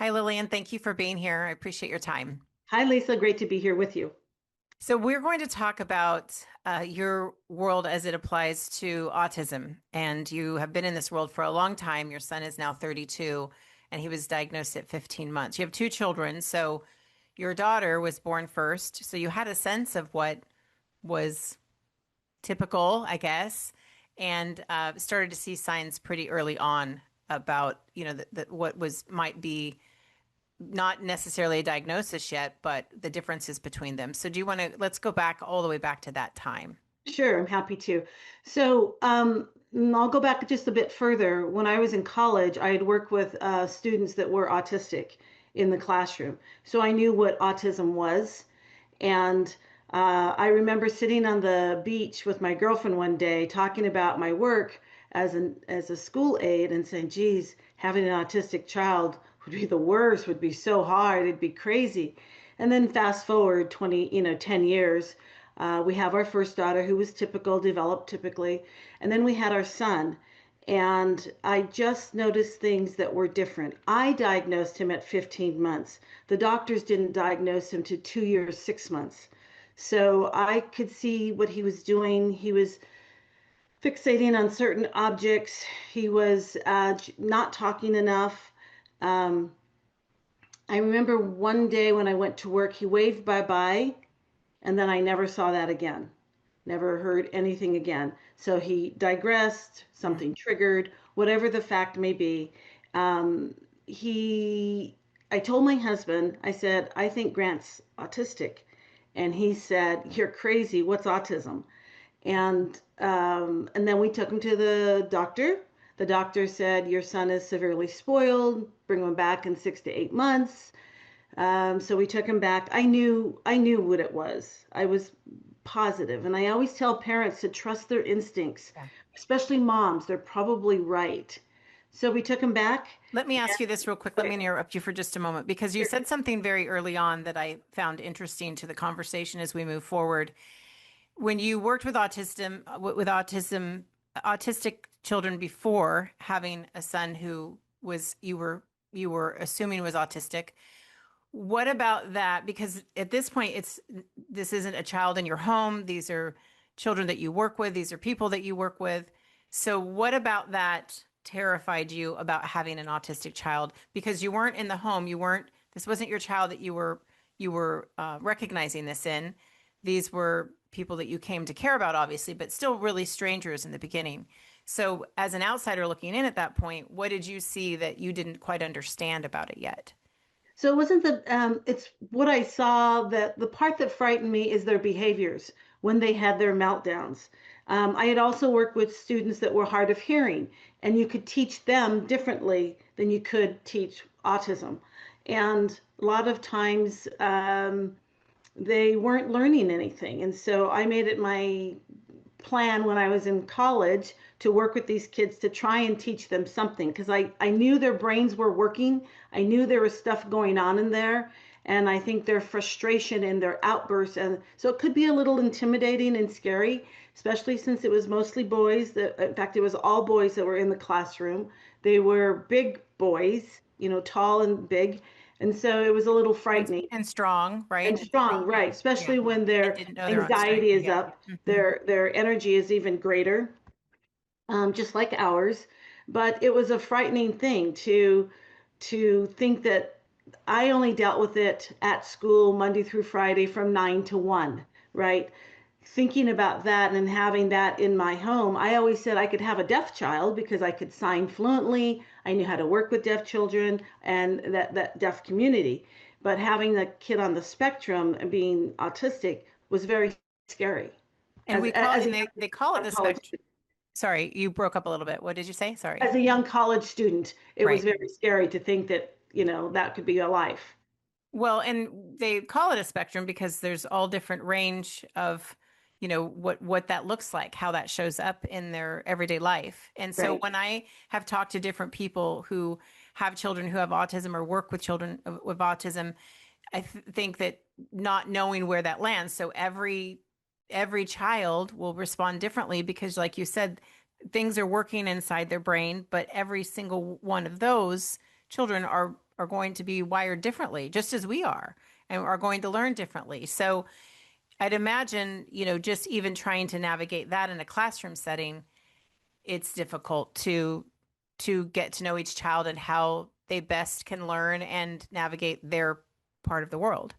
Hi, Lillian. Thank you for being here. I appreciate your time. Hi, Lisa. Great to be here with you. So, we're going to talk about your world as it applies to autism. And you have been in this world for a long time. Your son is now 32, and he was diagnosed at 15 months. You have two children. So, your daughter was born first. So, you had a sense of what was typical, I guess, and started to see signs pretty early on about, that what was might be not necessarily a diagnosis yet, but the differences between them. So do you want to, let's go back all the way back to that time. Sure, I'm happy to. I'll go back just a bit further. When I was in college, I had worked with students that were autistic in the classroom. So I knew what autism was. And I remember sitting on the beach with my girlfriend one day talking about my work as a school aide and saying, geez, having an autistic child would be the worst, would be so hard, it'd be crazy. And then fast forward 20, 10 years, we have our first daughter who was typical, developed typically, and then we had our son. And I just noticed things that were different. I diagnosed him at 15 months. The doctors didn't diagnose him to 2 years, 6 months. So I could see what he was doing. He was fixating on certain objects. He was not talking enough. Um, I remember one day when I went to work, he waved bye bye, and then I never saw that again. Never heard anything again. So he digressed, Mm. something triggered, whatever the fact may be. Um, he, I told my husband, I said, I think Grant's autistic. And he said, you're crazy. What's autism? And then we took him to the doctor. The doctor said, your son is severely spoiled. Bring him back in 6 to 8 months. So we took him back. I knew what it was. I was positive, and I always tell parents to trust their instincts, Yeah. especially moms. They're probably right. So we took him back. Let me ask you this real quick. Let me Okay. interrupt you for just a moment because you Sure. said something very early on that I found interesting to the conversation as we move forward. When you worked with autistic children before having a son who was you were assuming was autistic, what about that? Because at this point, this isn't a child in your home. These are children that you work with. These are people that you work with. So what about that terrified you about having an autistic child? Because you weren't in the home. This wasn't your child that you were recognizing this in. These were people that you came to care about, obviously, but still really strangers in the beginning. So as an outsider looking in at that point, what did you see that you didn't quite understand about it yet? So it wasn't it's what I saw that the part that frightened me is their behaviors when they had their meltdowns. I had also worked with students that were hard of hearing, and you could teach them differently than you could teach autism. And a lot of times, they weren't learning anything. And so I made it my plan when I was in college to work with these kids to try and teach them something because I knew their brains were working. I knew there was stuff going on in there. And I think their frustration and their outbursts, and so it could be a little intimidating and scary, especially since it was mostly boys. In fact, it was all boys that were in the classroom. They were big boys, tall and big. And so it was a little and frightening and strong, and right? strong, right? Yeah. Especially when And their didn't know they're on strike. anxiety is Yeah. up, Hmm. their energy is even greater, just like ours. But it was a frightening thing to think that I only dealt with it at school Monday through Friday from 9 to 1, right? Thinking about that and having that in my home, I always said I could have a deaf child because I could sign fluently. I knew how to work with deaf children and that deaf community. But having a kid on the spectrum and being autistic was very scary And as a they call it young the college spectrum. Sorry, you broke up a little bit. What did you say? Sorry. as a young college student. It was Right. very scary to think that, that could be a life. Well, and they call it a spectrum because there's all different range of, what that looks like, how that shows up in their everyday life. And so Right. when I have talked to different people who have children who have autism or work with children with autism, I think that not knowing where that lands, so every child will respond differently because, like you said, things are working inside their brain, but every single one of those children are going to be wired differently, just as we are, and are going to learn differently. So I'd imagine, just even trying to navigate that in a classroom setting, it's difficult to get to know each child and how they best can learn and navigate their part of the world.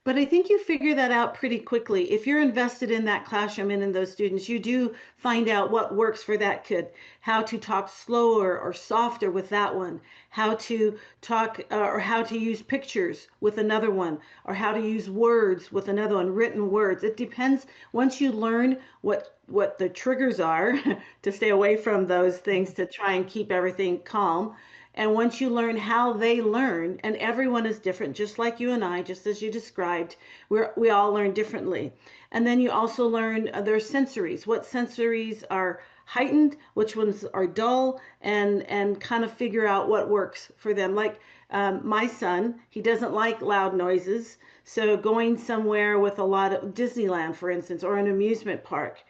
But I think you figure that out pretty quickly. If you're invested in that classroom and in those students, you do find out what works for that kid, how to talk slower or softer with that one, how to talk or how to use pictures with another one, or how to use words with another one, written words. It depends. Once you learn what the triggers are to stay away from those things to try and keep everything calm, and once you learn how they learn, and everyone is different, just like you and I, just as you described, we all learn differently. And then you also learn their sensories, what sensories are heightened, which ones are dull, and kind of figure out what works for them. Like my son, he doesn't like loud noises. So going somewhere with a lot of Disneyland, for instance, or an amusement park,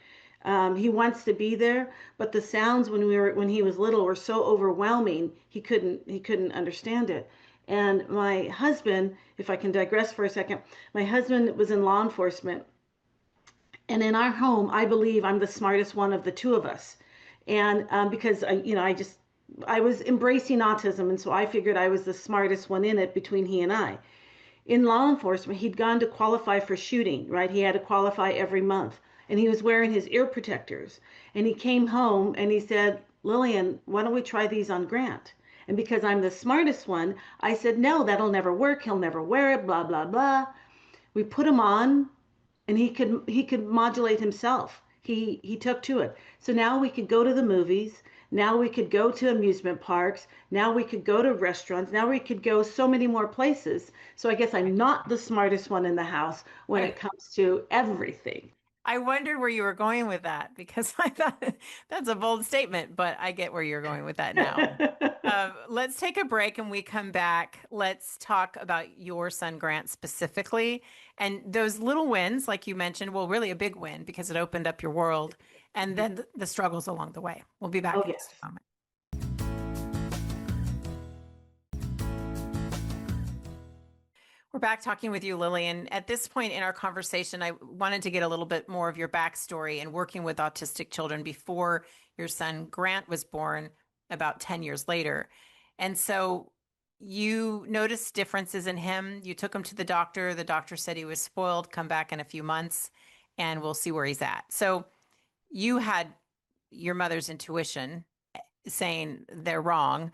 he wants to be there, but the sounds when he was little were so overwhelming he couldn't understand it. And my husband, if I can digress for a second, my husband was in law enforcement, and in our home, I believe I'm the smartest one of the two of us, and because I was embracing autism, and so I figured I was the smartest one in it between he and I. In law enforcement, he'd gone to qualify for shooting, right? He had to qualify every month. And he was wearing his ear protectors. And he came home and he said, Lillian, why don't we try these on Grant? And because I'm the smartest one, I said, no, that'll never work. He'll never wear it, blah, blah, blah. We put him on, and he could modulate himself. He took to it. So now we could go to the movies. Now we could go to amusement parks. Now we could go to restaurants. Now we could go so many more places. So I guess I'm not the smartest one in the house when I it comes to everything. I wondered where you were going with that because I thought that's a bold statement, but I get where you're going with that now. Let's take a break and we come back. Let's talk about your son, Grant, specifically. And those little wins, like you mentioned, well, really a big win because it opened up your world. And then the struggles along the way. We'll be back Oh, in just yes. a moment. We're back talking with you, Lillian. At this point in our conversation, I wanted to get a little bit more of your backstory and working with autistic children before your son Grant was born about 10 years later. And so you noticed differences in him. You took him to the doctor. The doctor said he was spoiled, come back in a few months, and we'll see where he's at. So you had your mother's intuition saying they're wrong.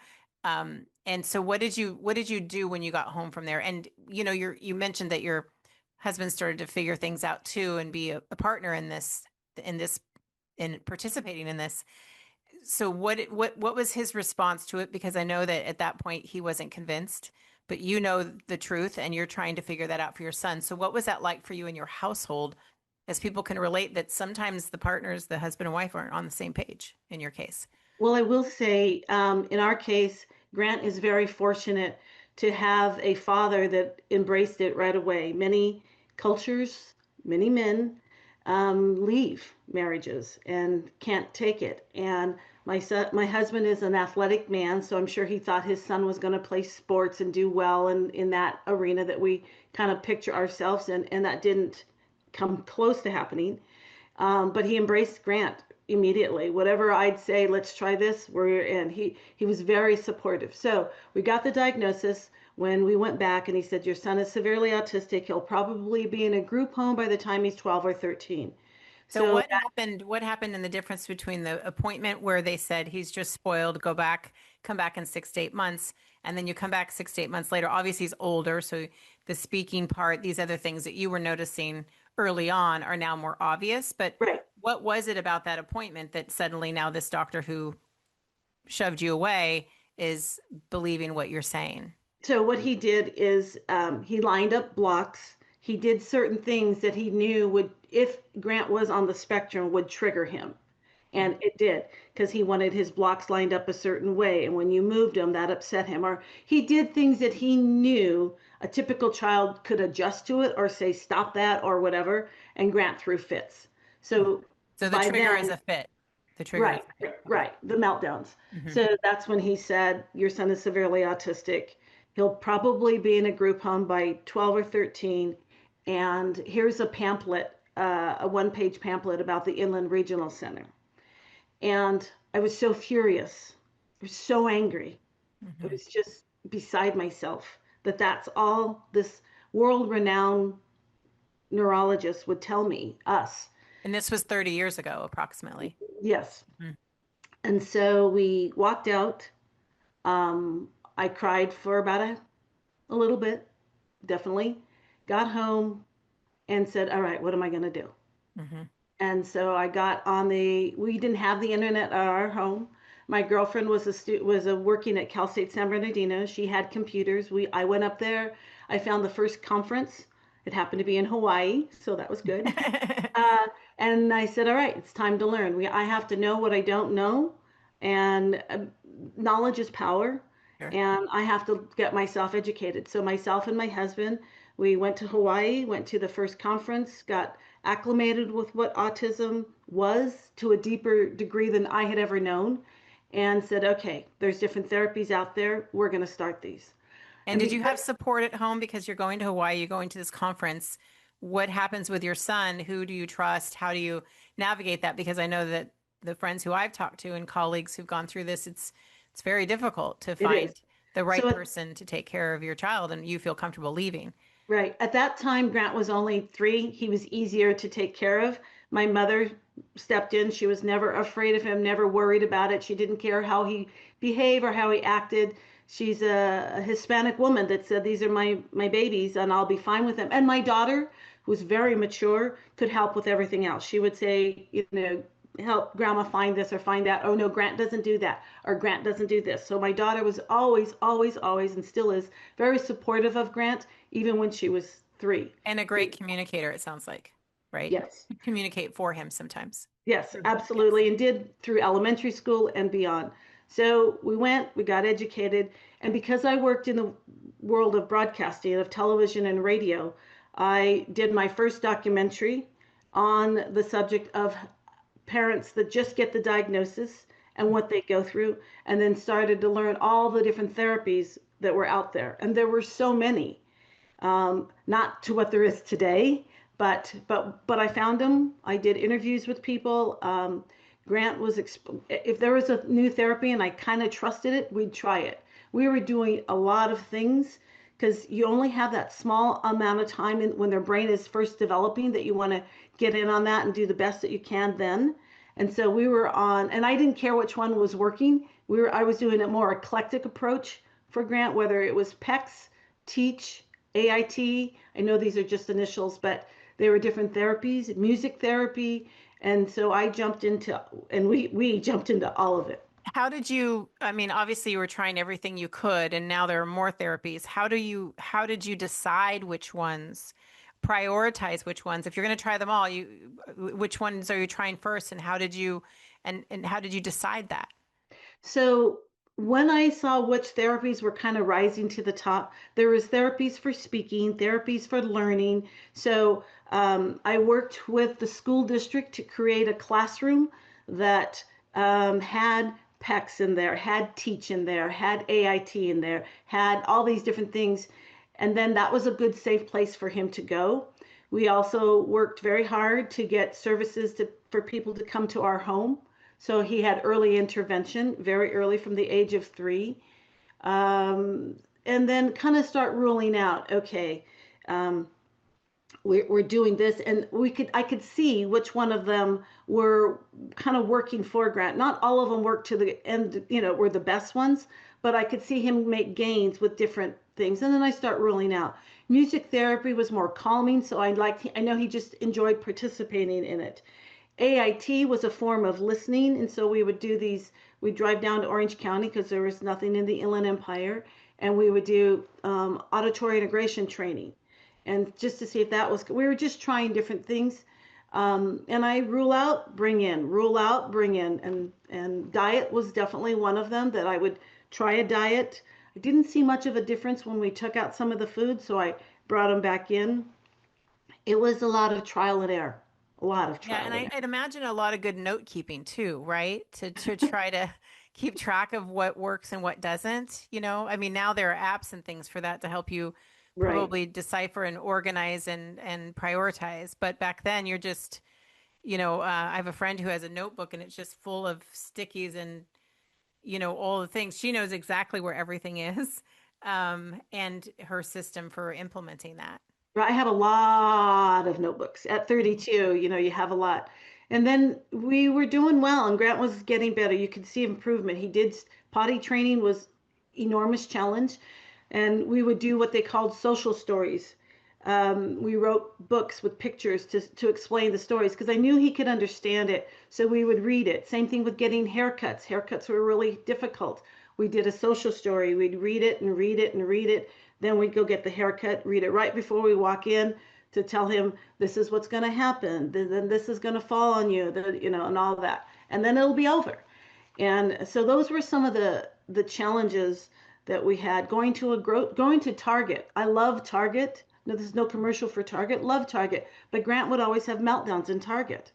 And so what did you do when you got home from there? And you mentioned that your husband started to figure things out too and be a partner in participating in this. So what was his response to it? Because I know that at that point he wasn't convinced, but you know the truth and you're trying to figure that out for your son. So what was that like for you in your household? As people can relate that sometimes the partners, the husband and wife, aren't on the same page in your case. Well, I will say, in our case, Grant is very fortunate to have a father that embraced it right away. Many cultures, many men leave marriages and can't take it. And my husband is an athletic man, so I'm sure he thought his son was going to play sports and do well in that arena that we kind of picture ourselves in, and that didn't come close to happening. But he embraced Grant immediately. Whatever I'd say, let's try this, we're in. He was very supportive. So we got the diagnosis when we went back, and he said, your son is severely autistic. He'll probably be in a group home by the time he's 12 or 13. So So what happened in the difference between the appointment where they said he's just spoiled, come back in 6 to 8 months, and then you come back 6 to 8 months later. Obviously he's older, so the speaking part, these other things that you were noticing early on are now more obvious. But right. what was it about that appointment that suddenly now this doctor who shoved you away is believing what you're saying? So what he did is he lined up blocks. He did certain things that he knew would, if Grant was on the spectrum, would trigger him. And it did, because he wanted his blocks lined up a certain way. And when you moved them, that upset him. Or he did things that he knew a typical child could adjust to it or say, stop that or whatever. And Grant threw fits. So So the by trigger is then, a fit. The trigger is right, a fit. Okay. right, the meltdowns. Mhm. So that's when he said, your son is severely autistic. He'll probably be in a group home by 12 or 13. And here's a pamphlet, a one-page pamphlet about the Inland Regional Center. And I was so furious. I was so angry. I Hmm. was just beside myself that that's all this world-renowned neurologist would tell me, us. And this was 30 years ago, approximately. Yes. Mm. And so we walked out. I cried for about a little bit, definitely. Got home and said, all right, what am I going to do? Hmm. And so I got on we didn't have the internet at our home. My girlfriend was working at Cal State San Bernardino. She had computers. I went up there. I found the first conference. It happened to be in Hawaii, so that was good. Uh, and I said, all right, it's time to learn. I have to know what I don't know, and knowledge is power, Sure. and I have to get myself educated. So myself and my husband, we went to Hawaii, went to the first conference, got acclimated with what autism was to a deeper degree than I had ever known, and said, okay, there's different therapies out there. We're going to start these. And And did you because have support at home because you're going to Hawaii, you're going to this conference? What happens with your son? Who do you trust? How do you navigate that? Because I know that the friends who I've talked to and colleagues who've gone through this, it's very difficult to it is. find the right So person to take care of your child and you feel comfortable leaving. right. At that time, Grant was only 3. He was easier to take care of. My mother stepped in. She was never afraid of him, never worried about it. She didn't care how he behaved or how he acted. She's a Hispanic woman that said, these are my babies and I'll be fine with them. And my daughter, who's very mature, could help with everything else. She would say, help grandma find this or find that. Oh no, Grant doesn't do that, or Grant doesn't do this. So my daughter was always, always, always, and still is very supportive of Grant, even when she was 3. And a great communicator, it sounds like, right? Yes, You communicate for him sometimes. yes, Mhm. Yes. absolutely, and did through elementary school and beyond. So we got educated, and because I worked in the world of broadcasting, of television and radio, I did my first documentary on the subject of parents that just get the diagnosis and what they go through, and then started to learn all the different therapies that were out there. And there were so many, not to what there is today, but I found them. I did interviews with people. Grant was if there was a new therapy and I kind of trusted it, we'd try it. We were doing a lot of things because you only have that small amount of time when their brain is first developing that you want to get in on that and do the best that you can then. And so we were on, and I didn't care which one was working. I was doing a more eclectic approach for Grant, whether it was PECS, Teach, AIT. I know these are just initials, but they were different therapies, music therapy. And so I jumped into, and we jumped into all of it. How did you, I mean, obviously you were trying everything you could and now there are more therapies. How did you decide which ones, prioritize which ones? If you're going to try them all, which ones are you trying first and and how did you decide that? So when I saw which therapies were kind of rising to the top, there was therapies for speaking, therapies for learning. So I worked with the school district to create a classroom that had PECs in there, had Teach in there, had AIT in there, had all these different things. And then that was a good, safe place for him to go. We also worked very hard to get services for people to come to our home. So he had early intervention, very early from the age of 3. And then kind of start ruling out, okay, um, we're doing this, and I could see which one of them were kind of working for Grant. Not all of them worked to the end, were the best ones, but I could see him make gains with different things. And then I start ruling out. Music therapy was more calming, so I know he just enjoyed participating in it. AIT was a form of listening, and so we'd drive down to Orange County because there was nothing in the Inland Empire, and we would do auditory integration training. And just to see if we were just trying different things. And I rule out, bring in. And diet was definitely one of them that I would try a diet. I didn't see much of a difference when we took out some of the food, so I brought them back in. It was a lot of trial and error, a lot of Yeah, and trial and error. I'd imagine a lot of good note keeping too, right? To try to keep track of what works and what doesn't, you know? I mean, now there are apps and things for that to help you Right. probably decipher and organize and prioritize. But back then, you're just, I have a friend who has a notebook and it's just full of stickies and, all the things. She knows exactly where everything is, and her system for implementing that. I have a lot of notebooks. At Mhm. 32, you have a lot. And then we were doing well, and Grant was getting better. You could see improvement. Potty training was enormous challenge, and we would do what they called social stories. We wrote books with pictures to explain the stories because I knew he could understand it. So we would read it. Same thing with getting haircuts. Haircuts were really difficult. We did a social story. We'd read it and read it and read it. Then we'd go get the haircut, read it right before we walk in to tell him this is what's going to happen. Then this is going to fall on you, and all that. And then it'll be over. And so those were some of the challenges that we had going to Target. I love Target. No, there's no commercial for Target. Love Target, but Grant would always have meltdowns in Target.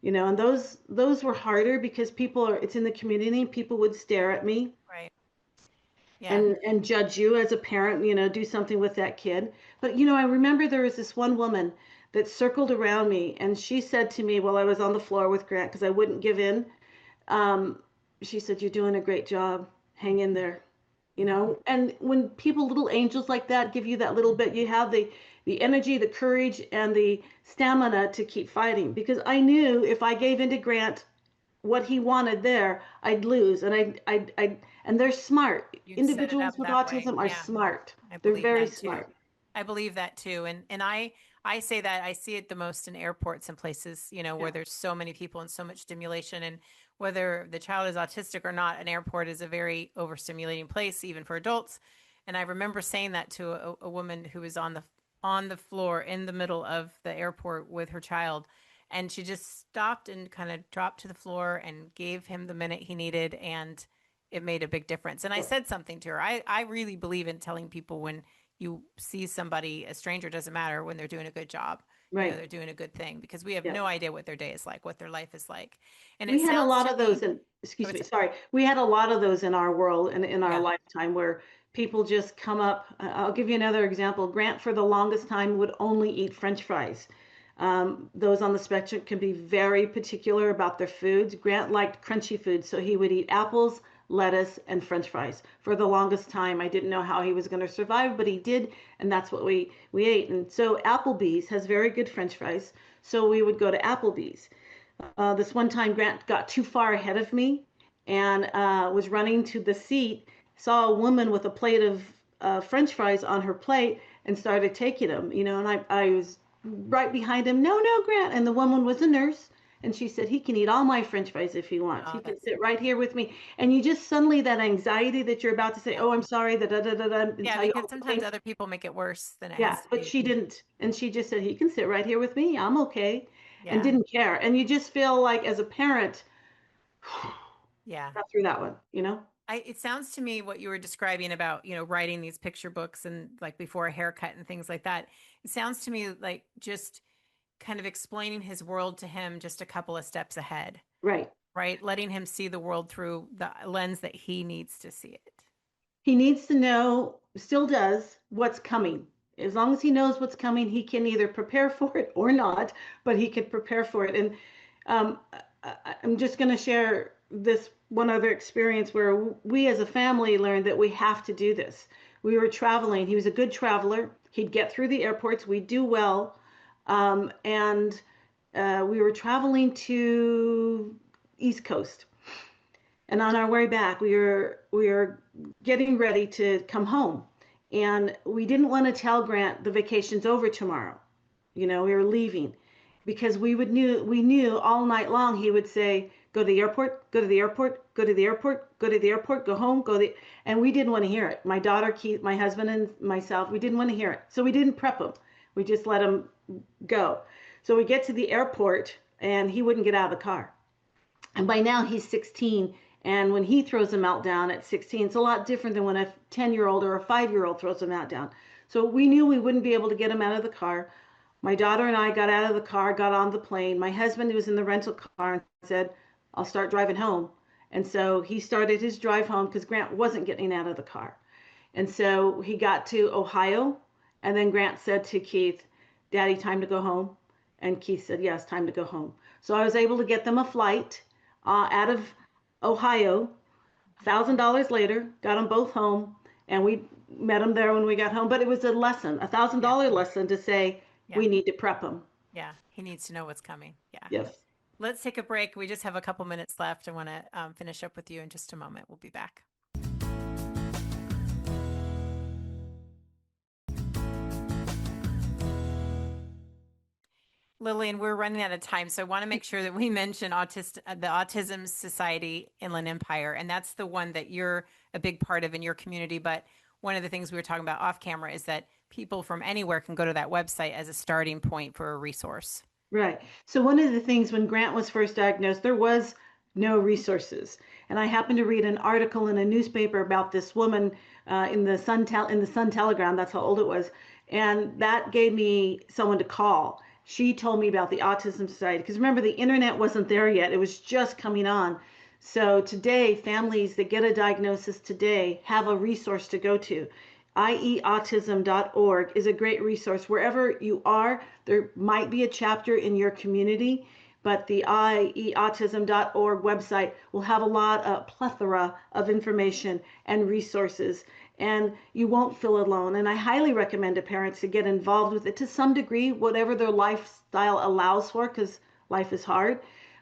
And those were harder because it's in the community. People would stare at me Right. Yeah. and judge you as a parent, do something with that kid. But I remember there was this one woman that circled around me and she said to me while I was on the floor with Grant because I wouldn't give in. Um, she said, "You're doing a great job. Hang in there." Mhm. And when people, little angels like that, give you that little bit, you have the energy, the courage, and the stamina to keep fighting. Because I knew if I gave in to Grant what he wanted there, I'd lose. And they're smart. You'd set it up Individuals with that way. autism are Yeah. smart. I They're believe very that too. smart. I believe that too. And I say that I see it the most in airports and places, Yeah. where there's so many people and so much stimulation. And whether the child is autistic or not, an airport is a very overstimulating place, even for adults. And I remember saying that to a woman who was on the floor in the middle of the airport with her child. And she just stopped and kind of dropped to the floor and gave him the minute he needed. And it made a big difference. And I said something to her. I really believe in telling people when you see somebody, a stranger, doesn't matter, when they're doing a good job, Right. they're doing a good thing because we have Yeah. no idea what their day is like, what their life is like. And it We had a sounds lot to of those me, in, I excuse would me, say, sorry. We had a lot of those in our world and in our yeah, lifetime where people just come up. I'll give you another example. Grant, for the longest time, would only eat French fries. Those on the spectrum can be very particular about their foods. Grant liked crunchy foods, so he would eat apples, lettuce, and French fries. For the longest time, I didn't know how he was going to survive, but he did, and that's what we ate. And so Applebee's has very good French fries, so we would go to Applebee's. This one time, Grant got too far ahead of me and was running to the seat, saw a woman with a plate of French fries on her plate and started taking them, and I was right behind him. No, no, Grant. And the woman was a nurse. And she said, he can eat all my French fries if he wants. oh, He can that's, sit right here with me. And you just suddenly, that anxiety that you're about to say, yeah. oh, I'm sorry, da da da da da, and Yeah, tell you because all the sometimes things. other people make it worse than it Yeah, has to but be. she didn't. And she just said, he can sit right here with me. I'm okay. And Yeah. didn't care. And you just feel like as a parent, Yeah. got through that one. It sounds to me what you were describing about, writing these picture books and like before a haircut and things like that. It sounds to me like just kind of explaining his world to him just a couple of steps ahead, Right. right? Letting him see the world through the lens that he needs to see it. He needs to know, still does, what's coming. As long as he knows what's coming, he can either prepare for it or not, but he can prepare for it. And um, I'm just going to share this one other experience where we as a family learned that we have to do this. We were traveling. He was a good traveler. He'd get through the airports. We'd do well. And we were traveling to East Coast. And on our way back, we were getting ready to come home, and we didn't want to tell Grant the vacation's over tomorrow. We were leaving because we knew all night long he would say, "Go to the airport, go to the airport, go to the airport, go to the airport, go home, and we didn't want to hear it. My daughter, Keith, my husband, and myself, we didn't want to hear it, so we didn't prep him. We just let him go. So we get to the airport, and he wouldn't get out of the car. And by now he's 16. And when he throws a meltdown at 16, it's a lot different than when a 10-year-old or a 5-year-old throws a meltdown. So we knew we wouldn't be able to get him out of the car. My daughter and I got out of the car, got on the plane. My husband was in the rental car and said, I'll start driving home. And so he started his drive home because Grant wasn't getting out of the car. And so he got to Ohio, and then Grant said to Keith, Daddy, time to go home. And Keith said, yes, time to go home. So I was able to get them a flight out of Ohio. $1,000 later, got them both home, and we met them there when we got home. But it was a lesson, $1,000 lesson to say Yeah. we need to prep them. Yeah. He needs to know what's coming. Yeah. Yes. Let's take a break. We just have a couple minutes left. I want to finish up with you in just a moment. We'll be back. Lillian, we're running out of time, so I want to make sure that we mention the Autism Society Inland Empire, and that's the one that you're a big part of in your community. But one of the things we were talking about off camera is that people from anywhere can go to that website as a starting point for a resource. Right. So one of the things when Grant was first diagnosed, there was no resources. And I happened to read an article in a newspaper about this woman in the Sun Telegram. That's how old it was, and that gave me someone to call. She told me about the Autism Society because remember the internet wasn't there yet; it was just coming on. So today, families that get a diagnosis today have a resource to go to. ieautism.org is a great resource. Wherever you are, there might be a chapter in your community, but the ieautism.org website will have a plethora of information and resources, and you won't feel alone. And I highly recommend to parents to get involved with it to some degree, whatever their lifestyle allows for, because life is hard.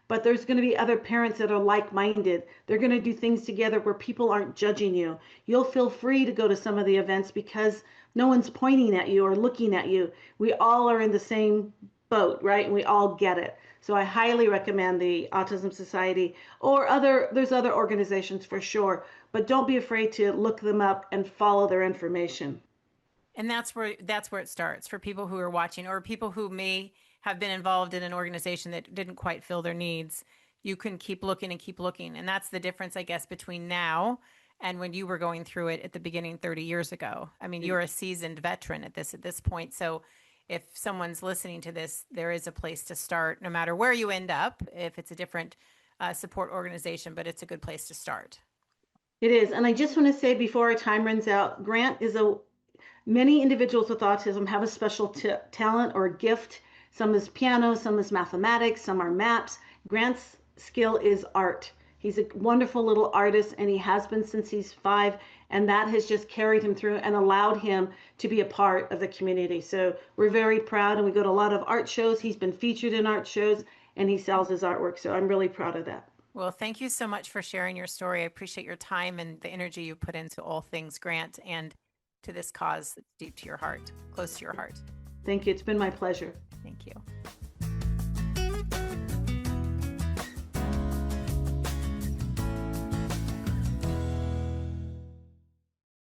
But there's going to be other parents that are like-minded. They're going to do things together where people aren't judging you. You'll feel free to go to some of the events because no one's pointing at you or looking at you. We all are in the same boat, right? And we all get it. So I highly recommend the Autism Society or there's other organizations for sure, but don't be afraid to look them up and follow their information. And that's where it starts for people who are watching or people who may have been involved in an organization that didn't quite fill their needs. You can keep looking and keep looking. And that's the difference, I guess, between now and when you were going through it at the beginning 30 years ago. I mean, you're a seasoned veteran at this point. So if someone's listening to this, there is a place to start, no matter where you end up, if it's a different support organization, but it's a good place to start. It is. And I just want to say before our time runs out, Grant many individuals with autism have a special talent or gift. Some is piano, some is mathematics, some are maps. Grant's skill is art. He's a wonderful little artist, and he has been since he's 5, and that has just carried him through and allowed him to be a part of the community. So we're very proud, and we go to a lot of art shows. He's been featured in art shows, and he sells his artwork. So I'm really proud of that. Well, thank you so much for sharing your story. I appreciate your time and the energy you put into all things Grant and to this cause that's deep to your heart, close to your heart. Thank you. It's been my pleasure. Thank you.